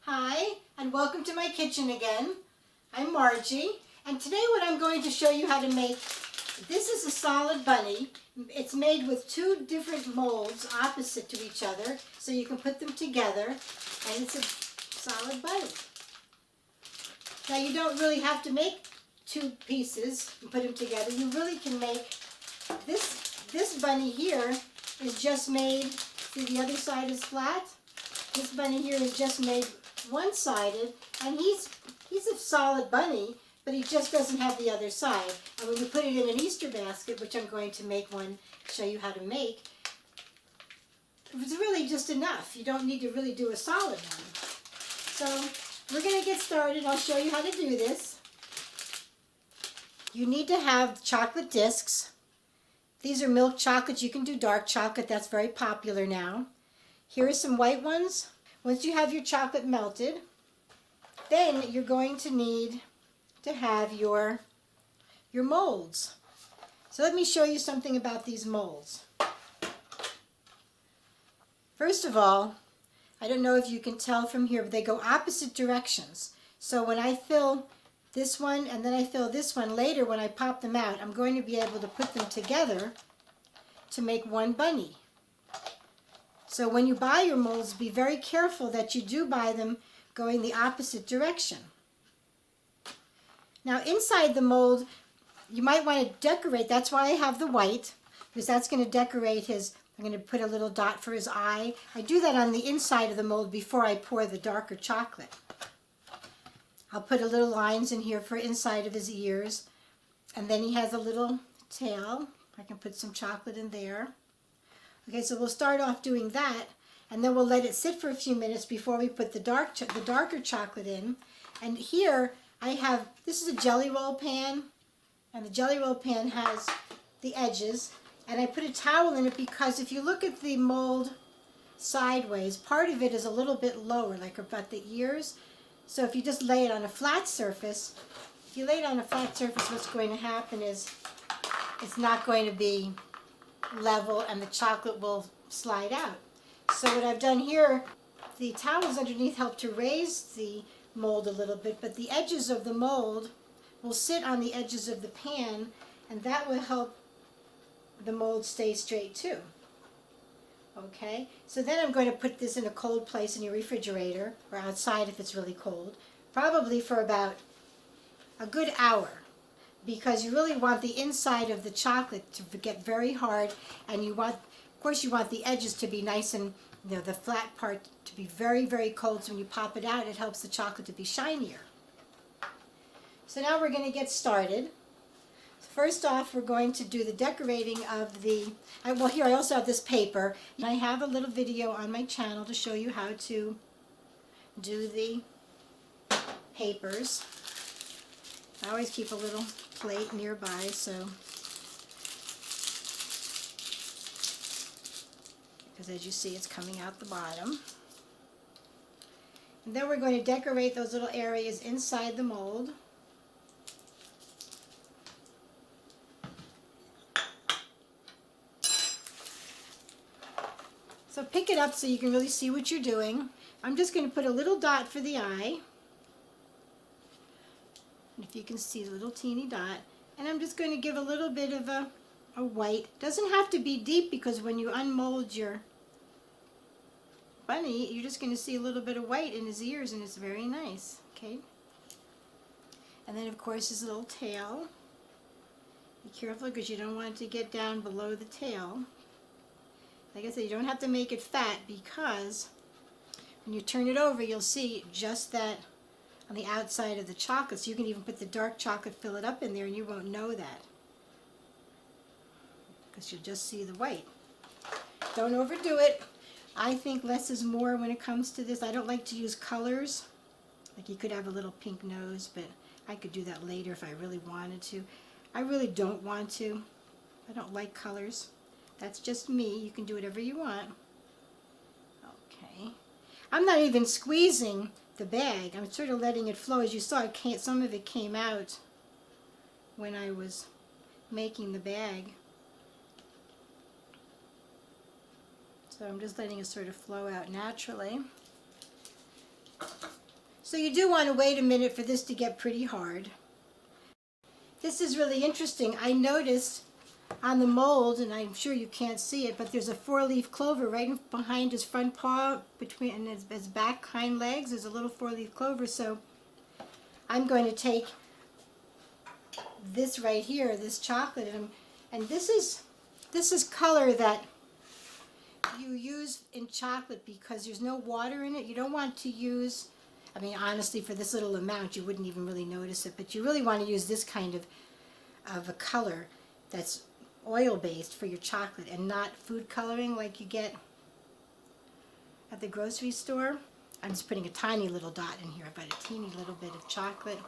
Hi, and welcome to my kitchen again. I'm Margie, and today what I'm going to show you how to make, this is a solid bunny. It's made with two different molds opposite to each other, so you can put them together, and it's a solid bunny. Now you don't really have to make two pieces and put them together. You really can make, this bunny here is just made, see the other side is flat? This bunny here is just made one-sided, and he's a solid bunny, but he just doesn't have the other side. And when you put it in an Easter basket, which I'm going to make one, show you how to make, it's really just enough. You don't need to really do a solid one. So we're going to get started. I'll show you how to do this. You need to have chocolate discs. These are milk chocolates. You can do dark chocolate. That's very popular now. Here are some white ones. Once you have your chocolate melted, then you're going to need to have your molds. So let me show you something about these molds. First of all, I don't know if you can tell from here, but they go opposite directions. So when I fill this one and then I fill this one later, when I pop them out, I'm going to be able to put them together to make one bunny. So when you buy your molds, be very careful that you do buy them going the opposite direction. Now inside the mold, you might want to decorate. That's why I have the white, because that's going to decorate his, I'm going to put a little dot for his eye. I do that on the inside of the mold before I pour the darker chocolate. I'll put a little lines in here for inside of his ears. And then he has a little tail. I can put some chocolate in there. Okay, so we'll start off doing that, and then we'll let it sit for a few minutes before we put the darker chocolate in. And here I have, this is a jelly roll pan, and the jelly roll pan has the edges, and I put a towel in it because if you look at the mold sideways, part of it is a little bit lower, like about the ears. So if you just lay it on a flat surface, if you lay it on a flat surface, what's going to happen is it's not going to be level and the chocolate will slide out. So what I've done here, the towels underneath help to raise the mold a little bit, but the edges of the mold will sit on the edges of the pan, and that will help the mold stay straight too. Okay, so then I'm going to put this in a cold place in your refrigerator, or outside if it's really cold, probably for about a good hour, because you really want the inside of the chocolate to get very hard, and you want, of course you want the edges to be nice and, you know, the flat part to be very, very cold, so when you pop it out it helps the chocolate to be shinier. So now we're going to get started. First off, we're going to do the decorating of the, well here I also have this paper. I have a little video on my channel to show you how to do the papers. I always keep a little plate nearby, so because as you see it's coming out the bottom. And then we're going to decorate those little areas inside the mold. So pick it up so you can really see what you're doing. I'm just going to put a little dot for the eye. If you can see the little teeny dot, and I'm just going to give a little bit of a white. Doesn't have to be deep, because when you unmold your bunny, you're just going to see a little bit of white in his ears, and it's very nice. Okay. And then of course his little tail. Be careful because you don't want it to get down below the tail. Like I said, you don't have to make it fat, because when you turn it over you'll see just that on the outside of the chocolate, so you can even put the dark chocolate, fill it up in there, and you won't know that, because you'll just see the white. Don't overdo it. I think less is more when it comes to this. I don't like to use colors. Like you could have a little pink nose, but I could do that later if I really wanted to. I really don't want to. I don't like colors. That's just me. You can do whatever you want. Okay. I'm not even squeezing the bag. I'm sort of letting it flow. As you saw, some of it came out when I was making the bag. So I'm just letting it sort of flow out naturally. So you do want to wait a minute for this to get pretty hard. This is really interesting. I noticed on the mold, and I'm sure you can't see it, but there's a 4-leaf clover right behind his front paw, between his back hind legs. There's a little 4-leaf clover. So I'm going to take this right here, this chocolate, and this is color that you use in chocolate because there's no water in it. You don't want to use, I mean, honestly, for this little amount, you wouldn't even really notice it, but you really want to use this kind of a color that's oil-based for your chocolate and not food coloring like you get at the grocery store. I'm just putting a tiny little dot in here, about a teeny little bit of chocolate.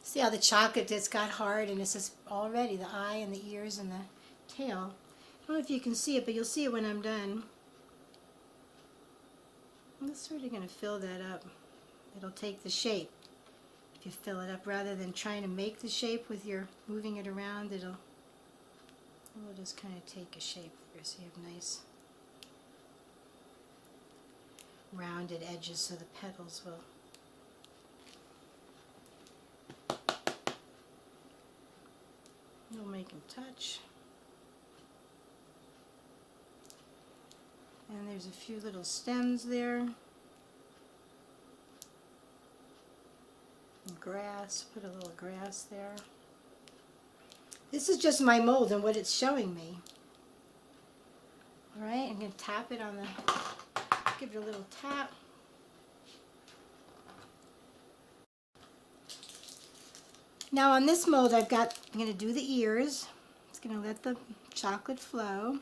See how the chocolate just got hard, and it's just already the eye and the ears and the tail. I don't know if you can see it, but you'll see it when I'm done. I'm just sort of going to fill that up. It'll take the shape if you fill it up rather than trying to make the shape with your moving it around. It'll just kind of take a shape here so you have nice rounded edges so the petals will make them touch. And there's a few little stems there. And grass, put a little grass there. This is just my mold and what it's showing me. Alright, I'm going to tap it on the, give it a little tap. Now on this mold I'm going to do the ears. It's going to let the chocolate flow.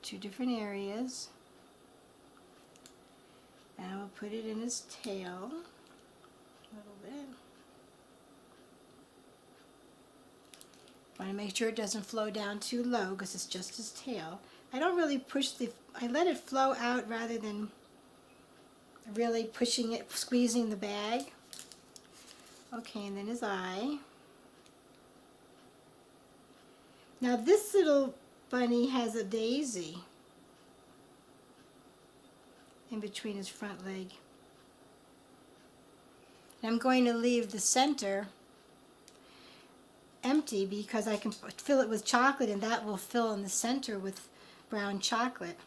2 different areas. And we'll put it in his tail a little bit. Want to make sure it doesn't flow down too low because it's just his tail. I don't really push I let it flow out rather than really pushing it, squeezing the bag. Okay, and then his eye. Now this little bunny has a daisy in between his front leg. And I'm going to leave the center empty because I can fill it with chocolate, and that will fill in the center with brown chocolate.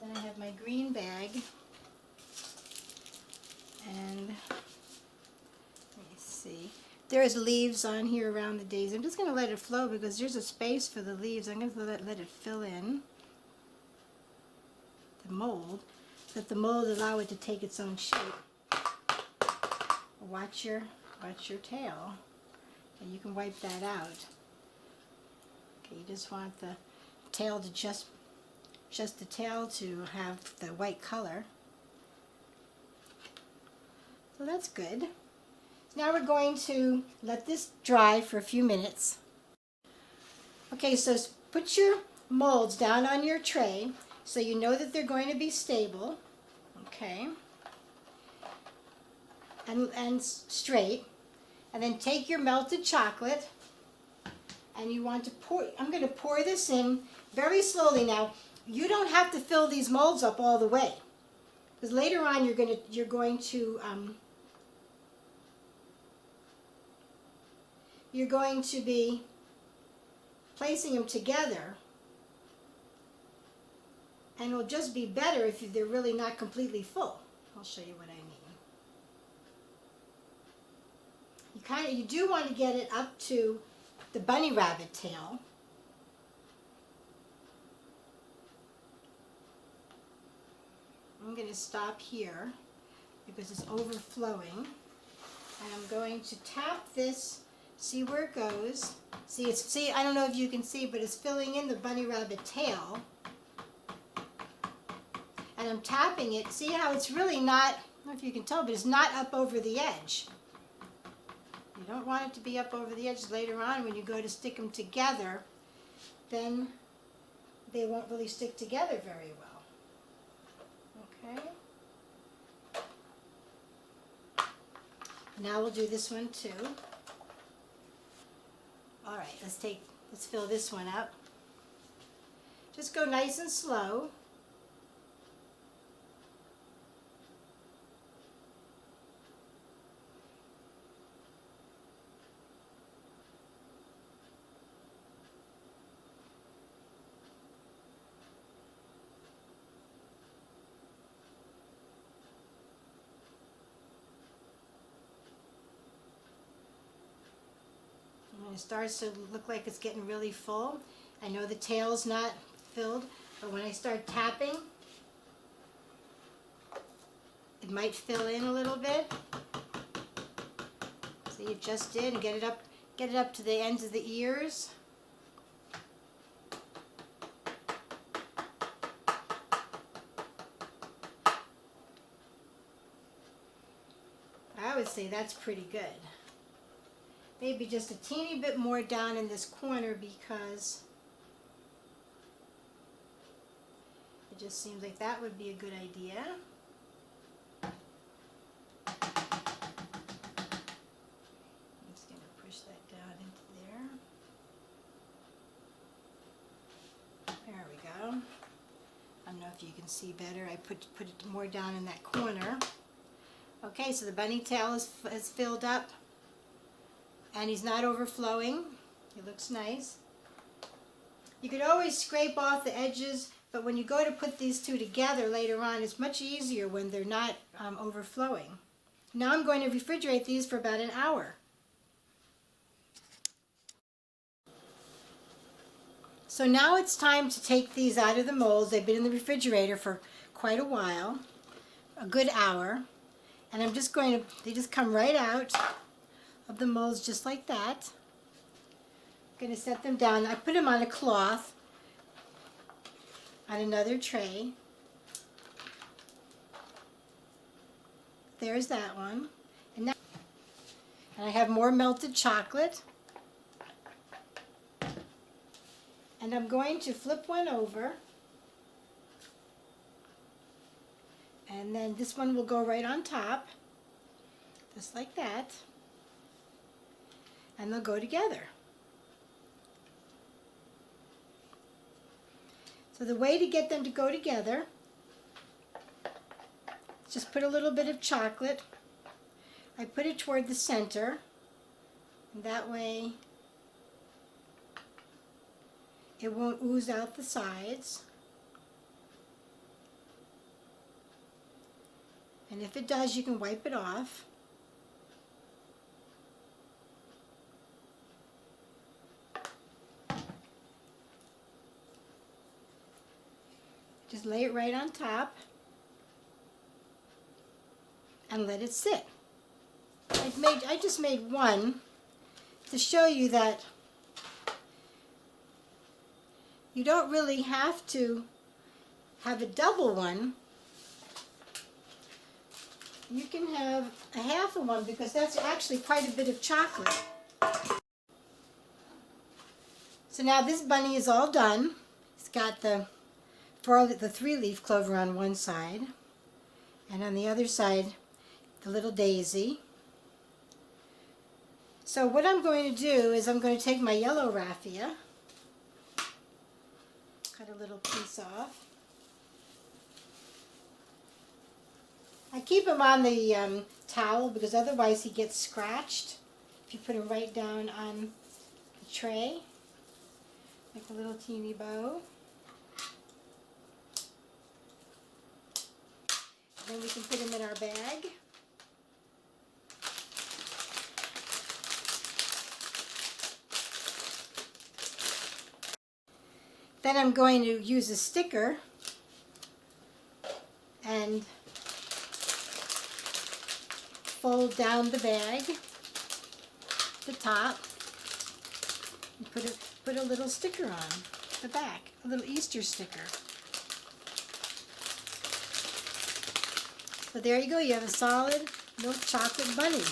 Then I have my green bag, and let me see. There's leaves on here around the daisy. I'm just going to let it flow because there's a space for the leaves. I'm going to let it fill in the mold. Let the mold allow it to take its own shape. Watch your tail, and you can wipe that out. Okay, you just want the tail to just the tail to have the white color. So that's good. Now we're going to let this dry for a few minutes. Okay, so put your molds down on your tray so you know that they're going to be stable. Okay. And straight. And then take your melted chocolate and you want to pour, I'm going to pour this in very slowly. Now, you don't have to fill these molds up all the way, because later on you're going to be placing them together, and it'll just be better if they're really not completely full. I'll show you what I mean. You do want to get it up to the bunny rabbit tail. I'm going to stop here because it's overflowing, and I'm going to tap this. See where it goes. See, I don't know if you can see, but it's filling in the bunny rabbit tail. And I'm tapping it. See how it's really not, I don't know if you can tell, but it's not up over the edge. You don't want it to be up over the edge. Later on when you go to stick them together, then they won't really stick together very well. Okay? Now we'll do this one too. All right, let's fill this one up. Just go nice and slow. When it starts to look like it's getting really full, I know the tail's not filled, but when I start tapping, it might fill in a little bit. See, it just did, and get it up to the ends of the ears. I would say that's pretty good. Maybe just a teeny bit more down in this corner because it just seems like that would be a good idea. I'm just going to push that down into there. There we go. I don't know if you can see better. I put it more down in that corner. Okay, so the bunny tail is filled up. And he's not overflowing. He looks nice. You could always scrape off the edges, but when you go to put these two together later on, it's much easier when they're not overflowing. Now I'm going to refrigerate these for about an hour. So now it's time to take these out of the molds. They've been in the refrigerator for quite a while, a good hour. And I'm just going to, they just come right out of the molds just like that. I'm going to set them down. I put them on a cloth on another tray. There's that one. And I have more melted chocolate. And I'm going to flip one over. And then this one will go right on top, just like that. And they'll go together. So the way to get them to go together, just put a little bit of chocolate. I put it toward the center, and that way it won't ooze out the sides. And if it does, you can wipe it off. Just lay it right on top and let it sit. I just made one to show you that you don't really have to have a double one. You can have a half of one because that's actually quite a bit of chocolate. So now this bunny is all done. It's got the 3-leaf clover on one side, and on the other side the little daisy. So what I'm going to do is I'm going to take my yellow raffia, cut a little piece off. I keep him on the towel because otherwise he gets scratched if you put him right down on the tray, like a little teeny bow. Then we can put them in our bag. Then I'm going to use a sticker and fold down the bag, the top, and put a little sticker on the back, a little Easter sticker. So there you go, you have a solid milk chocolate bunny.